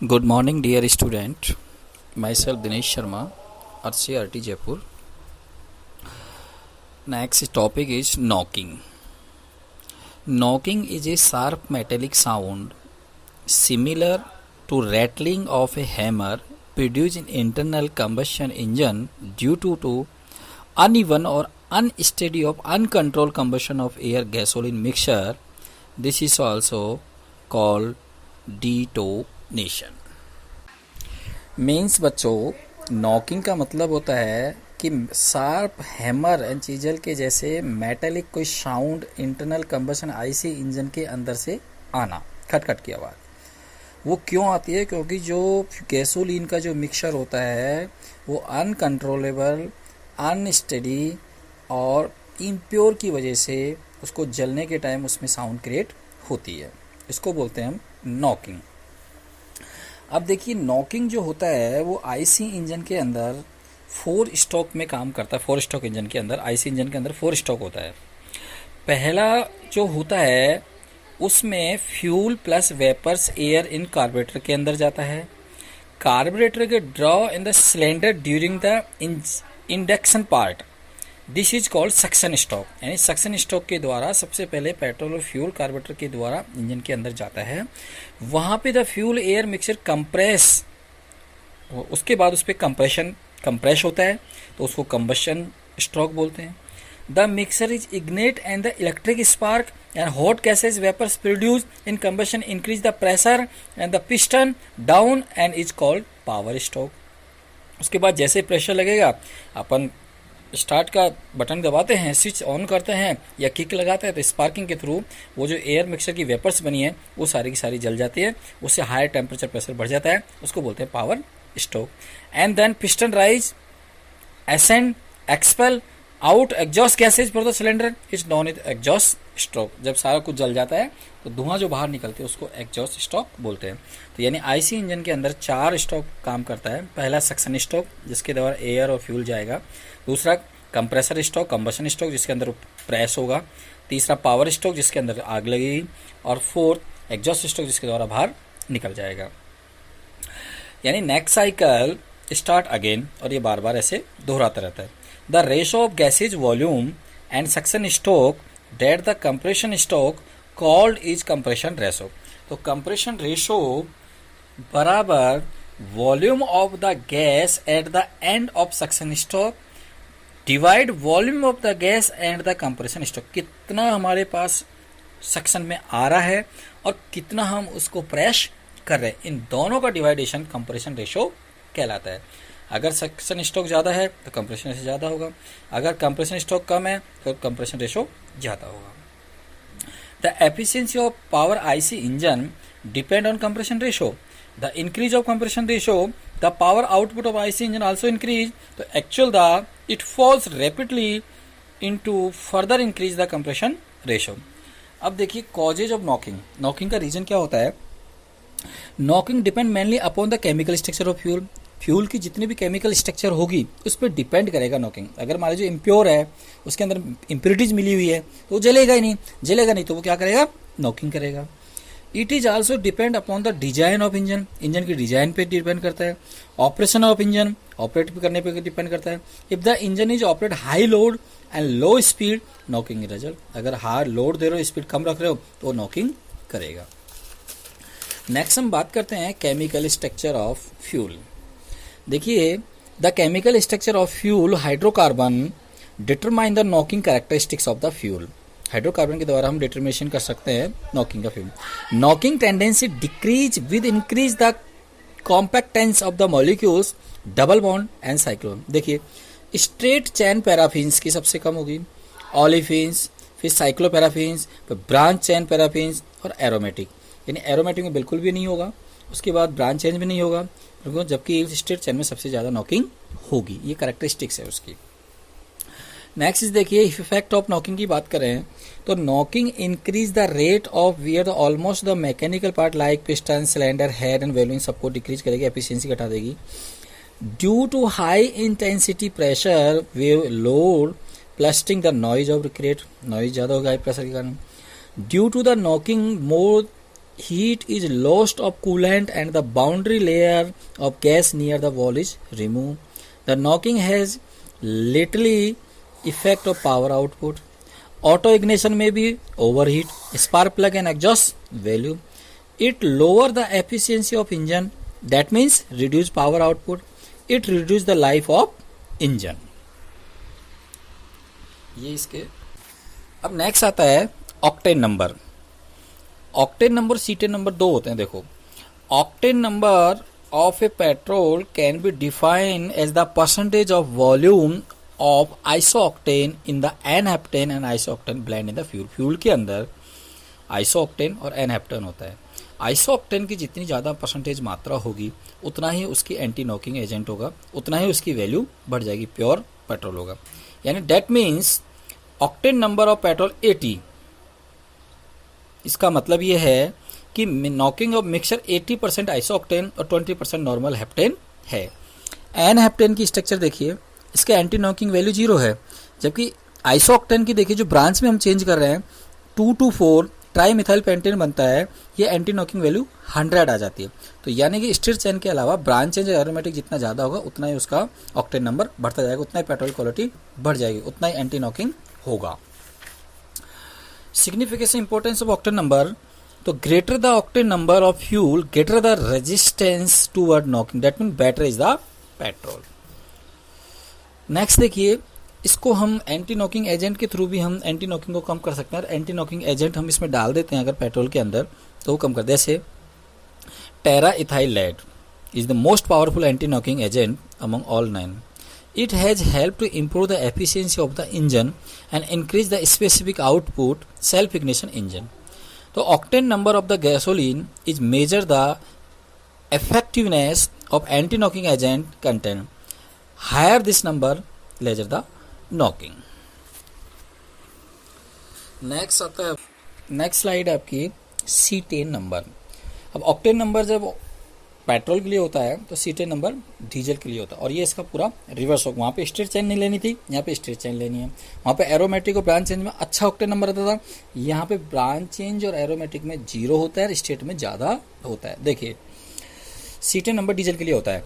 Good morning, dear student. Myself Dinesh Sharma, RCRT Jaipur. Next topic is knocking. Knocking is a sharp metallic sound similar to rattling of a hammer produced in internal combustion engine due to uneven or unsteady of uncontrolled combustion of air gasoline mixture. This is also called detonation. Means बच्चों, knocking का मतलब होता है कि sharp hammer and chisel के जैसे metallic कोई sound internal combustion IC engine के अंदर से आना, खटखट की आवाज़। वो क्यों आती है? क्योंकि जो गैसोलीन का जो मिक्सचर होता है वो अनकंट्रोलेबल, अनस्टेडी और इम्प्योर की वजह से उसको जलने के टाइम उसमें साउंड क्रिएट होती है। इसको बोलते हैं हम नॉकिंग। अब देखिए, नॉकिंग जो होता है वो आईसी इंजन के अंदर 4 स्ट्रोक में काम करता है। 4 स्ट्रोक इंजन के अंदर, आईसी इंजन के अंदर 4 स्ट्रोक होता है। पहला जो होता है उसमें fuel plus vapours air in carburettor के अंदर जाता है। कार्बोरेटर के draw in the cylinder during the induction part, this is called suction stroke. यानी सक्शन स्ट्रोक के द्वारा सबसे पहले पेट्रोल और फ्यूल कार्बोरेटर के द्वारा इंजन के अंदर जाता है। वहां पे the fuel air mixture compress, उसके बाद उस पर कंप्रेस होता है तो उसको कंबशन स्ट्रोक बोलते हैं। The mixer is ignite and the electric spark and hot gases vapours produce in combustion increase the pressure and the piston down and is called power stroke. उसके बाद जैसे प्रेशर लगेगा, अपन स्टार्ट का button दबाते हैं, switch on करते हैं या किक लगाते हैं तो स्पार्किंग के थ्रू वो जो एयर मिक्सचर की वेपर्स बनी है वो सारी की सारी जल जाती है। उससे हायर टेम्परेचर प्रेशर बढ़ जाता है, उसको बोलते हैं power stroke. And then piston rise ascend expel out exhaust gases for the cylinder is known is exhaust stroke. जब सारा कुछ जल जाता है तो धुआं जो बाहर निकलते हैं उसको एग्जॉस्ट स्ट्रोक बोलते हैं। तो यानी आईसी इंजन के अंदर 4 स्ट्रोक काम करता है। पहला सक्शन स्ट्रोक जिसके द्वारा एयर और फ्यूल जाएगा। दूसरा कंप्रेसर स्ट्रोक, कंबशन स्ट्रोक जिसके अंदर प्रेस होगा। तीसरा पावर स्ट्रोक जिसके अंदर आग लगेगी। और फोर्थ एग्जॉस्ट स्ट्रोक जिसके द्वारा बाहर निकल जाएगा। यानी नेक्स्ट साइकिल स्टार्ट अगेन, और ये बार बार ऐसे दोहराता रहता है। The ratio of gases volume and suction stroke that the compression stroke called is compression ratio. तो कंप्रेशन रेशो बराबर volume of the gas at the end of suction stroke divide volume of the gas and the compression stroke. कितना हमारे पास suction में आ रहा है और कितना हम उसको प्रेस कर रहे हैं, इन दोनों का डिवाइडेशन कंप्रेशन रेशो कहलाता है। अगर सक्शन स्ट्रोक ज़्यादा है तो कंप्रेशन रेशो ज़्यादा होगा, अगर कंप्रेशन स्ट्रोक कम है तो कंप्रेशन रेशो ज़्यादा होगा। The efficiency of power IC engine depend on compression ratio. The increase of compression ratio, the power output of IC engine also increase. So actual it falls rapidly into further increase the compression ratio. अब देखिए causes of knocking. Knocking का reason क्या होता है? Knocking depend mainly upon the chemical structure of fuel. Fuel की जितनी भी chemical structure होगी उस पर डिपेंड करेगा नॉकिंग। अगर मान लीजिए इम्प्योर है, उसके अंदर इम्प्योरिटीज मिली हुई है तो वो जलेगा ही नहीं, जलेगा नहीं तो वो क्या करेगा? नॉकिंग करेगा। It is also depend upon the design of engine. Engine की डिजाइन पे डिपेंड करता है। ऑपरेशन ऑफ इंजन, ऑपरेट करने पे डिपेंड करता है। If the engine is operate high load and low speed, knocking result. अगर हाई लोड दे रहे हो, स्पीड कम रख रहे हो तो वो नॉकिंग करेगा। नेक्स्ट हम बात करते हैं केमिकल स्ट्रक्चर ऑफ फ्यूल। देखिए, the chemical structure of fuel hydrocarbon determine the knocking characteristics of the fuel. Hydrocarbon के द्वारा हम डिटरमिनेशन कर सकते हैं नॉकिंग का fuel. Knocking tendency decrease with increase the compactness of the molecules, double bond and cyclone. देखिए, straight chain paraffins की सबसे कम होगी, ऑलिफिन्स, फिर साइक्लोपैराफिन्स, फिर ब्रांच चैन पैराफिन्स और एरोमेटिक। यानी एरोमेटिक में बिल्कुल भी नहीं होगा, उसके बाद ब्रांच चैन भी नहीं होगा, जबकि स्ट्रेट चैन में सबसे ज्यादा नॉकिंग होगी। ये कैरेक्टरिस्टिक्स है उसकी। नेक्स्ट देखिए, इफेक्ट ऑफ नॉकिंग की बात करें तो knocking increase the rate of wear almost the mechanical part like piston, cylinder, head and valving सबको डिक्रीज करेगी, एफिशिएंसी घटा देगी। Due to high intensity pressure wave load blasting the noise of create, noise ज्यादा होगा high pressure के कारण। Due to the knocking more heat is lost of coolant and the boundary layer of gas near the wall is removed. The knocking has literally effect of power output. Auto ignition may be overheat, spark plug and exhaust valve. It lower the efficiency of engine, that means reduce power output. It reduce the life of engine. ये इसके अब next आता है octane number. Octane number cetane number दो होते हैं. देखो, octane number of a petrol can be define as the percentage of volume of isooctane in the n heptane and isooctane blend in the fuel. Fuel के अंदर isooctane और n-heptane होता है. Isooctane की जितनी ज़्यादा परसेंटेज मात्रा होगी उतना ही उसकी एंटी नॉकिंग एजेंट होगा, उतना ही उसकी वैल्यू बढ़ जाएगी, प्योर पेट्रोल होगा. यानी that means octane number of petrol 80. इसका मतलब ये है कि नॉकिंग ऑफ मिक्सचर 80% आइसोऑक्टेन और 20% नॉर्मल हेप्टेन है. एन हेप्टेन की स्ट्रक्चर देखिए, इसका एंटी नॉकिंग वैल्यू 0 है, जबकि आइसोऑक्टेन की देखिए जो ब्रांच में हम चेंज कर रहे हैं 2,2,4 ट्राई मिथाइल पेंटेन बनता है, ये एंटी नॉकिंग वैल्यू 100 आ जाती है. तो यानी कि स्टिर चेन के अलावा ब्रांच चेंज एरोमेटिक जितना ज़्यादा होगा उतना ही उसका ऑक्टेन नंबर बढ़ता जाएगा, उतना ही पेट्रोल क्वालिटी बढ़ जाएगी, उतना ही एंटी नॉकिंग होगा. Signification importance of octane number. तो greater the octane number of fuel greater the resistance toward knocking, that mean better is the petrol. Next देखिए, इसको हम एंटी नॉकिंग एजेंट के थ्रू भी हम एंटी नॉकिंग को कम कर सकते हैं. एंटी नॉकिंग एजेंट हम इसमें डाल देते हैं अगर पेट्रोल के अंदर तो वो कम कर. जैसे tetra ethyl lead is the most powerful anti knocking agent among all 9. It has helped to improve the efficiency of the engine and increase the specific output self-ignition engine. So, octane number of the gasoline is measure the effectiveness of anti-knocking agent content. Higher this number, lesser the knocking. Next आता है, next slide आपकी C10 number. अब octane number जब petrol के लिए होता है तो सीटेन नंबर डीजल के लिए होता है, और ये इसका पूरा रिवर्स होगा. वहाँ पे स्ट्रेट चेन नहीं लेनी थी, यहाँ पे स्ट्रेट चेन लेनी है. वहाँ पे एरोमेटिक और ब्रांच चेंज में अच्छा ऑक्टेन नंबर आता था, यहाँ पे ब्रांच चेंज और एरोमेटिक में 0 होता है, स्ट्रेट में ज़्यादा होता है. देखिए, सीटेन नंबर डीजल के लिए होता है.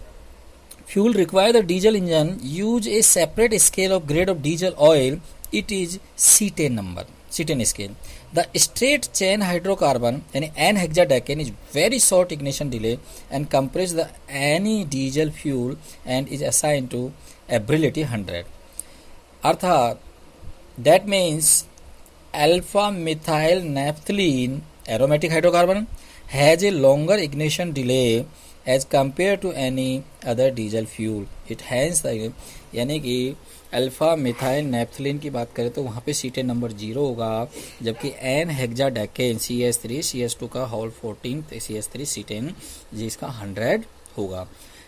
Fuel require the diesel engine use A separate scale of grade of diesel oil, it is cetane number, cetane scale. The straight chain hydrocarbon यानी N-hexadecane is very short ignition delay and compress the any diesel fuel and is assigned to ability 100. अर्थात that means alpha methyl naphthalene aromatic hydrocarbon has a longer ignition delay as compared to any other diesel fuel. It hence the यानी कि alpha methyl naphthalene की बात करें तो वहाँ पे cetane number 0 होगा, जबकि एन हेक्साडेकेन CH3 CH2 का होल 14 CH3 सीटेन जिसका 100 होगा.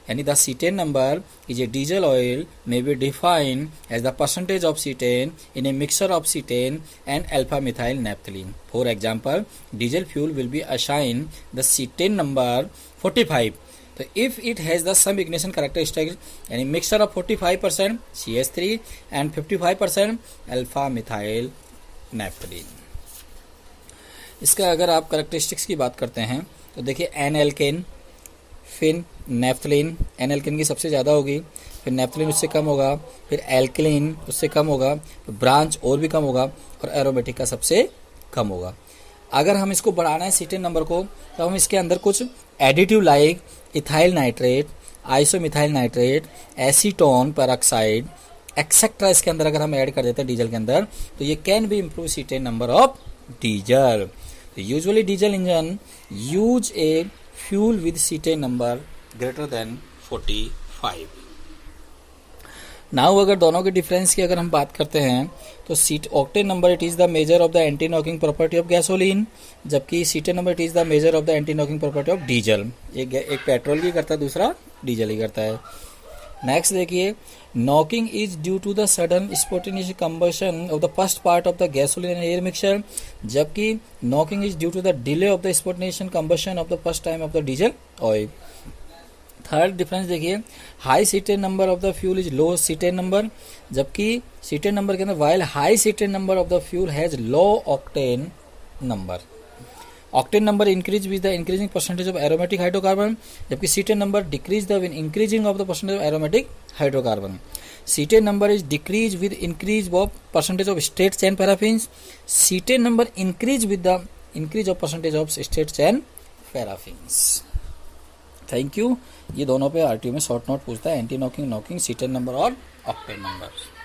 यानी the cetane number is a diesel oil may be defined as the percentage of cetane in a mixture of cetane and alpha methyl naphthalene. For example, diesel fuel will be assign the cetane number 45. तो if it has the same ignition characteristics यानी mixture of 45% CH3 and 55% alpha methyl naphthalene. इसका अगर आप characteristics की बात करते हैं तो देखिए एन एल्केन, फिर नेप्थलीन. एन एल्केन की सबसे ज़्यादा होगी, फिर नेप्थलीन उससे कम होगा, फिर एल्कलीन उससे कम होगा, फिर ब्रांच और भी कम होगा, और एरोमेटिक का सबसे कम होगा. अगर हम इसको बढ़ाना है सीटेन नंबर को तो हम इसके अंदर कुछ additive like ethyl nitrate, isomethyl nitrate, acetone peroxide etcetera इसके अंदर अगर हम ऐड कर देते हैं डीजल के अंदर तो ये can be improve cetane number of diesel. Usually diesel engine use a fuel with cetane number greater than 45. Now अगर दोनों के डिफरेंस की अगर हम बात करते हैं तो seat octane number it is the major of the anti knocking property of gasoline, जबकि cetane number it is the major of the anti knocking property of diesel. एक पेट्रोल की करता है, दूसरा डीजल ही करता है. नेक्स्ट देखिए, knocking is due to the sudden spontaneous combustion of the first part of the gasoline and air mixture, जबकि knocking is due to the delay of the spontaneous combustion of the first time of the diesel oil. Third difference देखिए, high cetane number of the fuel is low cetane number, जबकि cetane number के अंदर while high cetane number of the fuel has low octane number. Octane number increase with the increasing percentage of aromatic hydrocarbon, जबकि cetane number decrease the with increasing of the percentage of aromatic hydrocarbon. Cetane number is decrease with increase of percentage of straight chain paraffins. Cetane number increase with the increase of percentage of straight chain paraffins. Thank you. ये दोनों पे RTO में short note पूछता है, anti knocking, knocking, cetane number और octane number.